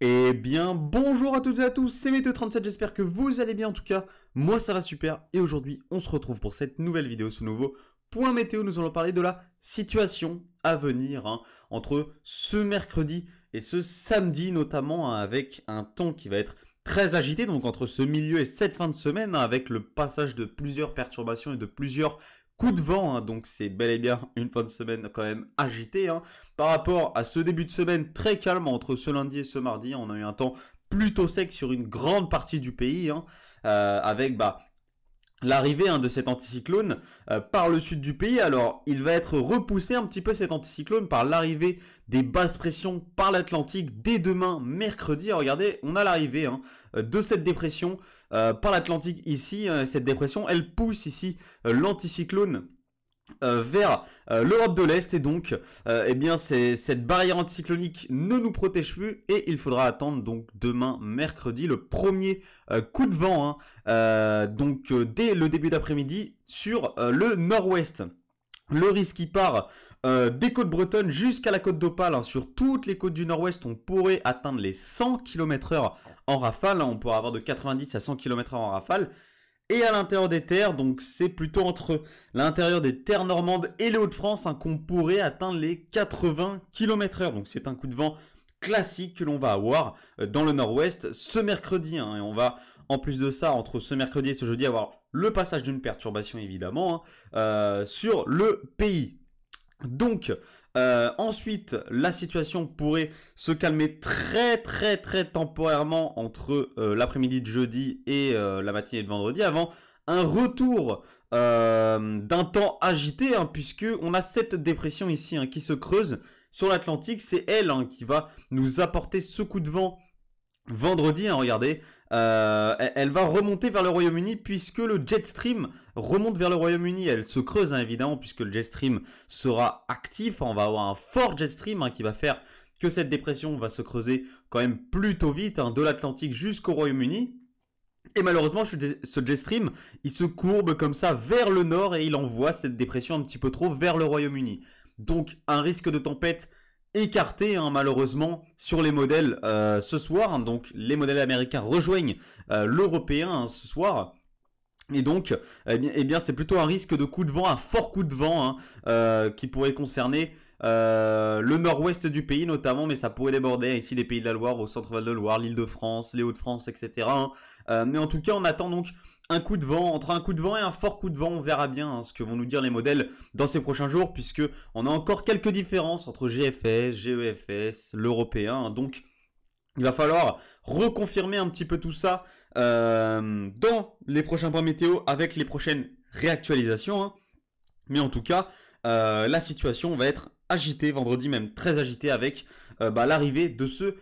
Eh bien, bonjour à toutes et à tous, c'est Météo37, j'espère que vous allez bien en tout cas. Moi ça va super et aujourd'hui on se retrouve pour cette nouvelle vidéo, ce nouveau point météo. Nous allons parler de la situation à venir entre ce mercredi et ce samedi notamment avec un temps qui va être très agité, donc entre ce milieu et cette fin de semaine avec le passage de plusieurs perturbations et de plusieurs coups de vent, donc c'est bel et bien une fin de semaine quand même agitée. Par rapport à ce début de semaine très calme entre ce lundi et ce mardi, on a eu un temps plutôt sec sur une grande partie du pays, avec l'arrivée de cet anticyclone par le sud du pays. Alors, il va être repoussé un petit peu cet anticyclone par l'arrivée des basses pressions par l'Atlantique dès demain, mercredi. Regardez, on a l'arrivée de cette dépression par l'Atlantique ici. Cette dépression, elle pousse ici l'anticyclone vers l'Europe de l'Est et donc eh bien cette barrière anticyclonique ne nous protège plus et il faudra attendre donc demain mercredi le premier coup de vent dès le début d'après-midi sur le nord-ouest. Le risque qui part des côtes bretonnes jusqu'à la côte d'Opale. Sur toutes les côtes du nord-ouest, on pourrait atteindre les 100 km/h en rafale. On pourrait avoir de 90 à 100 km/h en rafale. Et à l'intérieur des terres, donc c'est plutôt entre l'intérieur des terres normandes et les Hauts-de-France qu'on pourrait atteindre les 80 km/h. Donc c'est un coup de vent classique que l'on va avoir dans le nord-ouest ce mercredi. Et on va, en plus de ça, entre ce mercredi et ce jeudi, avoir le passage d'une perturbation évidemment sur le pays. Donc, ensuite, la situation pourrait se calmer très temporairement entre l'après-midi de jeudi et la matinée de vendredi avant un retour d'un temps agité puisque on a cette dépression ici qui se creuse sur l'Atlantique. C'est elle qui va nous apporter ce coup de vent vendredi, regardez, elle va remonter vers le Royaume-Uni puisque le jet stream remonte vers le Royaume-Uni. Elle se creuse évidemment puisque le jet stream sera actif. On va avoir un fort jet stream qui va faire que cette dépression va se creuser quand même plutôt vite de l'Atlantique jusqu'au Royaume-Uni. Et malheureusement, ce jet stream, il se courbe comme ça vers le nord et il envoie cette dépression un petit peu trop vers le Royaume-Uni. Donc un risque de tempête écarté malheureusement sur les modèles ce soir. Donc les modèles américains rejoignent l'européen ce soir. Et donc, eh bien, c'est plutôt un risque de coup de vent, un fort coup de vent qui pourrait concerner le nord-ouest du pays notamment, mais ça pourrait déborder ici les Pays de la Loire, au centre-val de Loire, l'Île-de-France, les Hauts-de-France, etc. Mais en tout cas, on attend donc un coup de vent, entre un coup de vent et un fort coup de vent, on verra bien ce que vont nous dire les modèles dans ces prochains jours, puisque on a encore quelques différences entre GFS, GEFS, l'européen. Donc, il va falloir reconfirmer un petit peu tout ça dans les prochains points météo avec les prochaines réactualisations. Mais en tout cas, la situation va être agitée, vendredi même très agitée avec l'arrivée de ce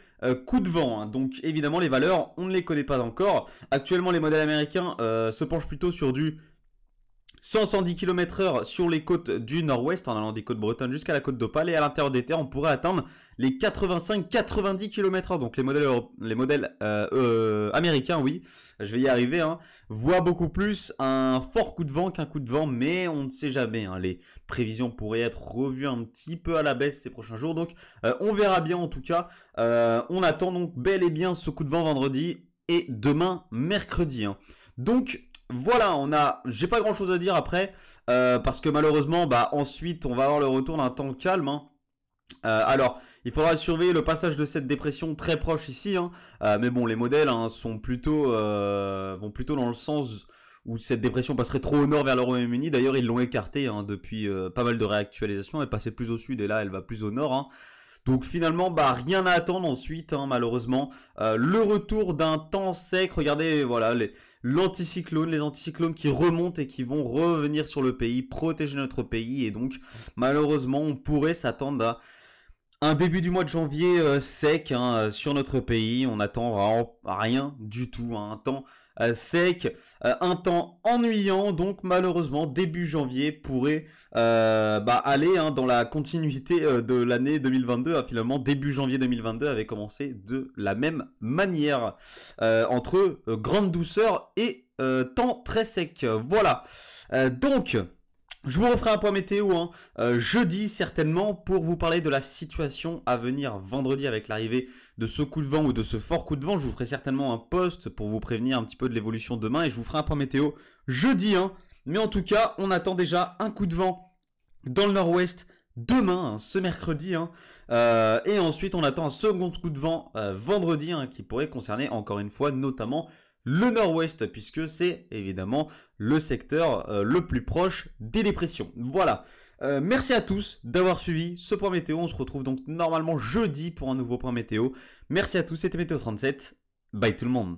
coup de vent. Donc évidemment, les valeurs, on ne les connaît pas encore. Actuellement, les modèles américains se penchent plutôt sur du 110 km/h sur les côtes du nord-ouest, en allant des côtes bretonnes jusqu'à la côte d'Opale, et à l'intérieur des terres, on pourrait atteindre les 85-90 km/h. Donc les modèles américains, oui, je vais y arriver, voient beaucoup plus un fort coup de vent qu'un coup de vent, mais on ne sait jamais. Les prévisions pourraient être revues un petit peu à la baisse ces prochains jours, donc on verra bien en tout cas. On attend donc bel et bien ce coup de vent vendredi et demain mercredi. Donc voilà, j'ai pas grand chose à dire après, parce que malheureusement, ensuite, on va avoir le retour d'un temps calme. Alors, il faudra surveiller le passage de cette dépression très proche ici, mais bon, les modèles vont plutôt dans le sens où cette dépression passerait trop au nord vers le Royaume-Uni. D'ailleurs, ils l'ont écartée depuis pas mal de réactualisations. Elle passait plus au sud et là, elle va plus au nord. Donc finalement, rien à attendre ensuite, malheureusement. Le retour d'un temps sec, regardez, voilà, les anticyclones qui remontent et qui vont revenir sur le pays, protéger notre pays. Et donc, malheureusement, on pourrait s'attendre à un début du mois de janvier sec sur notre pays. On attend vraiment rien du tout, un temps sec, un temps ennuyant. Donc malheureusement début janvier pourrait aller dans la continuité de l'année 2022. Finalement début janvier 2022 avait commencé de la même manière, entre grande douceur et temps très sec. Voilà. Donc Je vous referai un point météo jeudi certainement pour vous parler de la situation à venir vendredi avec l'arrivée de ce coup de vent ou de ce fort coup de vent. Je vous ferai certainement un post pour vous prévenir un petit peu de l'évolution demain et je vous ferai un point météo jeudi. Mais en tout cas, on attend déjà un coup de vent dans le nord-ouest demain, ce mercredi. Et ensuite, on attend un second coup de vent vendredi qui pourrait concerner encore une fois notamment le nord-ouest, puisque c'est évidemment le secteur le plus proche des dépressions. Voilà. Merci à tous d'avoir suivi ce point météo. On se retrouve donc normalement jeudi pour un nouveau point météo. Merci à tous, c'était Météo 37. Bye tout le monde.